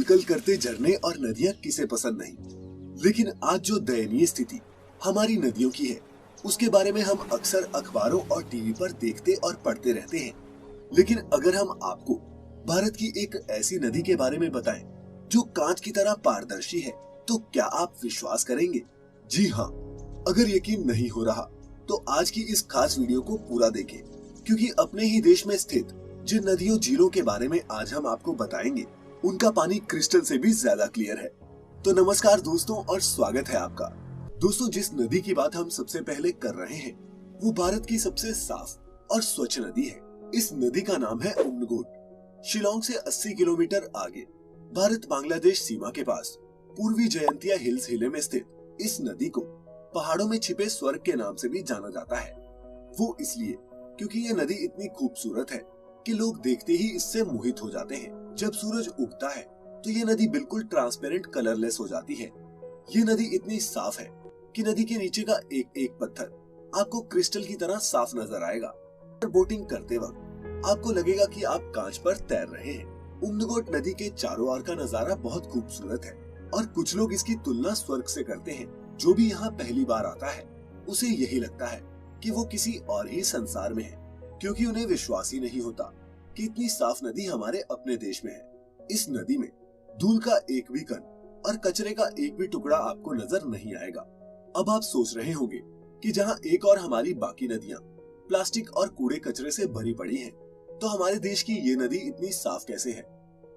आजकल करते झरने और नदियां किसे पसंद नहीं, लेकिन आज जो दयनीय स्थिति हमारी नदियों की है, उसके बारे में हम अक्सर अखबारों और टीवी पर देखते और पढ़ते रहते हैं। लेकिन अगर हम आपको भारत की एक ऐसी नदी के बारे में बताएं जो कांच की तरह पारदर्शी है, तो क्या आप विश्वास करेंगे? जी हाँ, अगर यकीन नहीं हो रहा तो आज की इस खास वीडियो को पूरा देखें, क्योंकि अपने ही देश में स्थित जिन नदियों झीलों के बारे में आज हम आपको बताएंगे, उनका पानी क्रिस्टल से भी ज्यादा क्लियर है। तो नमस्कार दोस्तों और स्वागत है आपका। दोस्तों, जिस नदी की बात हम सबसे पहले कर रहे हैं वो भारत की सबसे साफ और स्वच्छ नदी है। इस नदी का नाम है उम्नगोट। शिलांग से 80 किलोमीटर आगे भारत बांग्लादेश सीमा के पास पूर्वी जयंतिया हिल्स जिले में स्थित इस नदी को पहाड़ों में छिपे स्वर्ग के नाम से भी जाना जाता है। वो इसलिए क्योंकि ये नदी इतनी खूबसूरत है कि लोग देखते ही इससे मोहित हो जाते हैं। जब सूरज उगता है तो ये नदी बिल्कुल ट्रांसपेरेंट कलरलेस हो जाती है। ये नदी इतनी साफ है कि नदी के नीचे का एक एक पत्थर आपको क्रिस्टल की तरह साफ नजर आएगा। बोटिंग करते वक्त आपको लगेगा कि आप कांच पर तैर रहे हैं। उम्नगोट नदी के चारों ओर का नजारा बहुत खूबसूरत है और कुछ लोग इसकी तुलना स्वर्ग से करते हैं। जो भी यहाँ पहली बार आता है उसे यही लगता है कि वो किसी और ही संसार में है, क्योंकि उन्हें विश्वास ही नहीं होता कि इतनी साफ नदी हमारे अपने देश में है। इस नदी में धूल का एक भी कण और कचरे का एक भी टुकड़ा आपको नजर नहीं आएगा। अब आप सोच रहे होंगे कि जहाँ एक और हमारी बाकी नदियाँ प्लास्टिक और कूड़े कचरे से भरी पड़ी हैं, तो हमारे देश की ये नदी इतनी साफ कैसे है?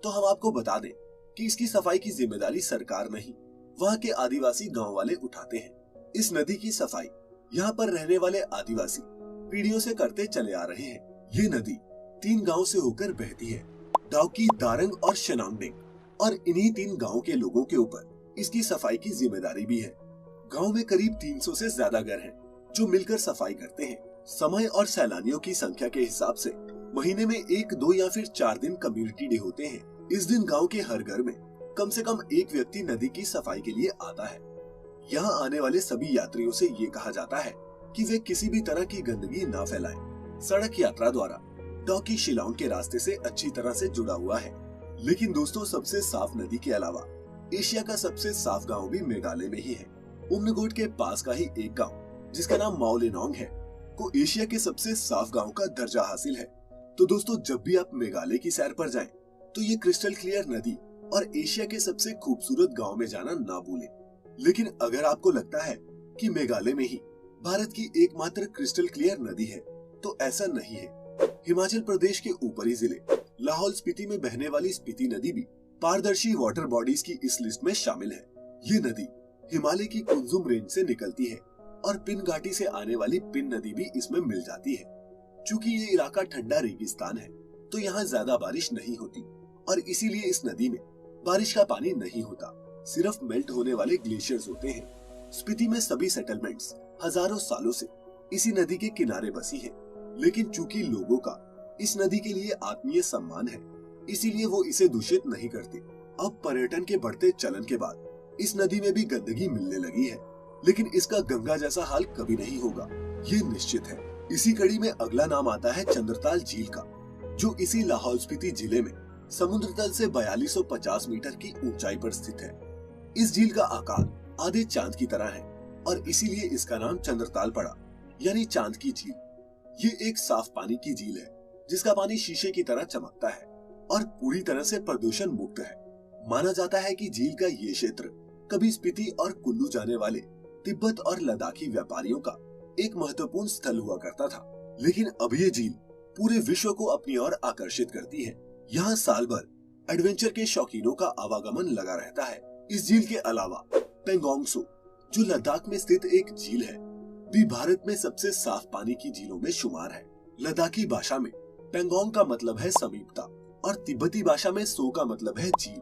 तो हम आपको बता दें कि इसकी सफाई की जिम्मेदारी सरकार नहीं, वहाँ के आदिवासी गाँव वाले उठाते हैं। इस नदी की सफाई यहाँ पर रहने वाले आदिवासी पीढ़ियों से करते चले आ रहे हैं। ये नदी 3 गांव से होकर बहती है, डाउकी, दारंग और शनांगडेंग, और इन्हीं 3 गांवों के लोगों के ऊपर इसकी सफाई की जिम्मेदारी भी है। गांव में करीब 300 से ज्यादा घर हैं जो मिलकर सफाई करते हैं। समय और सैलानियों की संख्या के हिसाब से महीने में 1, 2 या फिर 4 दिन कम्युनिटी डे होते हैं। इस दिन गाँव के हर घर में कम से कम एक व्यक्ति नदी की सफाई के लिए आता है। यहाँ आने वाले सभी यात्रियों से ये कहा जाता है कि वे किसी भी तरह की गंदगी ना फैलाएं। सड़क यात्रा द्वारा डाउकी शिलांग के रास्ते से अच्छी तरह से जुड़ा हुआ है। लेकिन दोस्तों, सबसे साफ नदी के अलावा एशिया का सबसे साफ गांव भी मेघालय में ही है। उम्नगोट के पास का ही एक गांव जिसका नाम माओलिनोंग है को एशिया के सबसे साफ गांव का दर्जा हासिल है। तो दोस्तों, जब भी आप मेघालय की सैर पर जाएं, तो ये क्रिस्टल क्लियर नदी और एशिया के सबसे खूबसूरत गाँव में जाना ना भूलें। लेकिन अगर आपको लगता है कि मेघालय में ही भारत की एकमात्र क्रिस्टल क्लियर नदी है, तो ऐसा नहीं है। हिमाचल प्रदेश के ऊपरी जिले लाहौल स्पीति में बहने वाली स्पीति नदी भी पारदर्शी वाटर बॉडीज की इस लिस्ट में शामिल है। ये नदी हिमालय की कुंजुम रेंज से निकलती है और पिन घाटी से आने वाली पिन नदी भी इसमें मिल जाती है। चूँकि ये इलाका ठंडा रेगिस्तान है, तो यहाँ ज्यादा बारिश नहीं होती और इसीलिए इस नदी में बारिश का पानी नहीं होता, सिर्फ मेल्ट होने वाले ग्लेशियर्स होते हैं। स्पीति में सभी सेटलमेंट्स हजारों सालों से इसी नदी के किनारे बसी है, लेकिन चूंकि लोगों का इस नदी के लिए आत्मीय सम्मान है, इसीलिए वो इसे दूषित नहीं करते। अब पर्यटन के बढ़ते चलन के बाद इस नदी में भी गंदगी मिलने लगी है, लेकिन इसका गंगा जैसा हाल कभी नहीं होगा, ये निश्चित है। इसी कड़ी में अगला नाम आता है चंद्रताल झील का, जो इसी लाहौल स्पीति जिले में समुद्र तल से 4250 मीटर की ऊंचाई पर स्थित है। इस झील का आकार आधे चांद की तरह है और इसीलिए इसका नाम चंद्रताल पड़ा, यानी चांद की झील। ये एक साफ पानी की झील है जिसका पानी शीशे की तरह चमकता है और पूरी तरह से प्रदूषण मुक्त है। माना जाता है कि झील का ये क्षेत्र कभी स्पीति और कुल्लू जाने वाले तिब्बत और लद्दाखी व्यापारियों का एक महत्वपूर्ण स्थल हुआ करता था, लेकिन अब ये झील पूरे विश्व को अपनी ओर आकर्षित करती है। यहाँ साल भर एडवेंचर के शौकीनों का आवागमन लगा रहता है। इस झील के अलावा पेंगोंग सो, जो लद्दाख में स्थित एक झील है, भी भारत में सबसे साफ पानी की झीलों में शुमार है। लद्दाखी भाषा में पेंगोंग का मतलब है समीपता और तिब्बती भाषा में सो का मतलब है झील।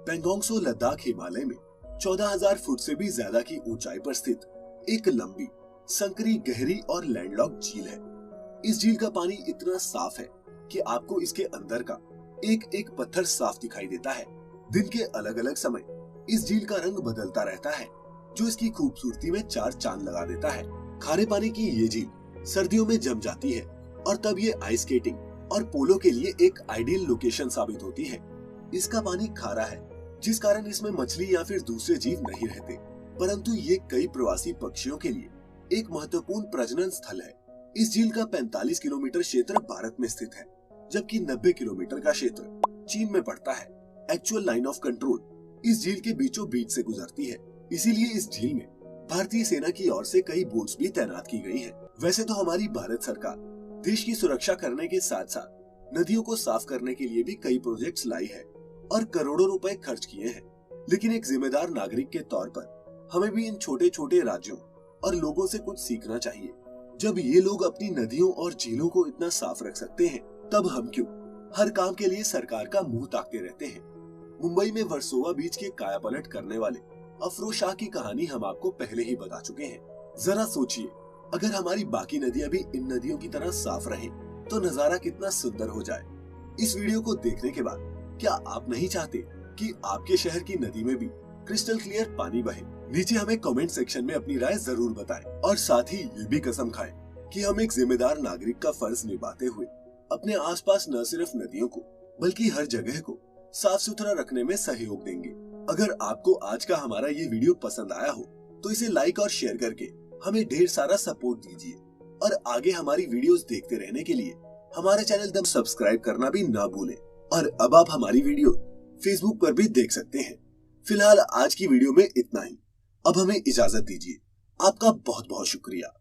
पेंगोंग सो लद्दाख हिमालय में 14,000 फुट से भी ज्यादा की ऊंचाई पर स्थित एक लंबी, संकरी, गहरी और लैंडलॉक्ड झील है। इस झील का पानी इतना साफ है कि आपको इसके अंदर का एक एक पत्थर साफ दिखाई देता है। दिन के अलग अलग समय इस झील का रंग बदलता रहता है, जो इसकी खूबसूरती में 4 चांद लगा देता है। खारे पानी की ये झील सर्दियों में जम जाती है और तब ये आइस स्केटिंग और पोलो के लिए एक आइडियल लोकेशन साबित होती है। इसका पानी खारा है जिस कारण इसमें मछली या फिर दूसरे जीव नहीं रहते। परंतु ये कई प्रवासी पक्षियों के लिए एक महत्वपूर्ण प्रजनन स्थल है। इस झील का 45 किलोमीटर क्षेत्र भारत में स्थित है, जबकि 90 किलोमीटर का क्षेत्र चीन में पड़ता है। एक्चुअल लाइन ऑफ कंट्रोल इस झील के बीचों बीच से गुजरती है, इसीलिए इस झील में भारतीय सेना की ओर से कई बोट्स भी तैनात की गई हैं। वैसे तो हमारी भारत सरकार देश की सुरक्षा करने के साथ साथ नदियों को साफ करने के लिए भी कई प्रोजेक्ट्स लाई है और करोड़ों रुपए खर्च किए हैं, लेकिन एक जिम्मेदार नागरिक के तौर पर हमें भी इन छोटे छोटे राज्यों और लोगों से कुछ सीखना चाहिए। जब ये लोग अपनी नदियों और झीलों को इतना साफ रख सकते हैं, तब हम क्यों हर काम के लिए सरकार का मुंह ताकते रहते हैं। मुंबई में वर्सोवा बीच के कायापलट करने वाले अफरोज शाह की कहानी हम आपको पहले ही बता चुके हैं। जरा सोचिए, अगर हमारी बाकी नदियां भी इन नदियों की तरह साफ रहें, तो नजारा कितना सुंदर हो जाए। इस वीडियो को देखने के बाद क्या आप नहीं चाहते कि आपके शहर की नदी में भी क्रिस्टल क्लियर पानी बहे? नीचे हमें कमेंट सेक्शन में अपनी राय जरूर बताएं और साथ ही ये भी कसम खाएं कि हम एक जिम्मेदार नागरिक का फर्ज निभाते हुए अपने आसपास न सिर्फ नदियों को बल्कि हर जगह को साफ सुथरा रखने में सहयोग देंगे। अगर आपको आज का हमारा ये वीडियो पसंद आया हो तो इसे लाइक और शेयर करके हमें ढेर सारा सपोर्ट दीजिए और आगे हमारी वीडियोस देखते रहने के लिए हमारे चैनल को सब्सक्राइब करना भी ना भूलें। और अब आप हमारी वीडियो फेसबुक पर भी देख सकते हैं। फिलहाल आज की वीडियो में इतना ही। अब हमें इजाजत दीजिए। आपका बहुत बहुत शुक्रिया।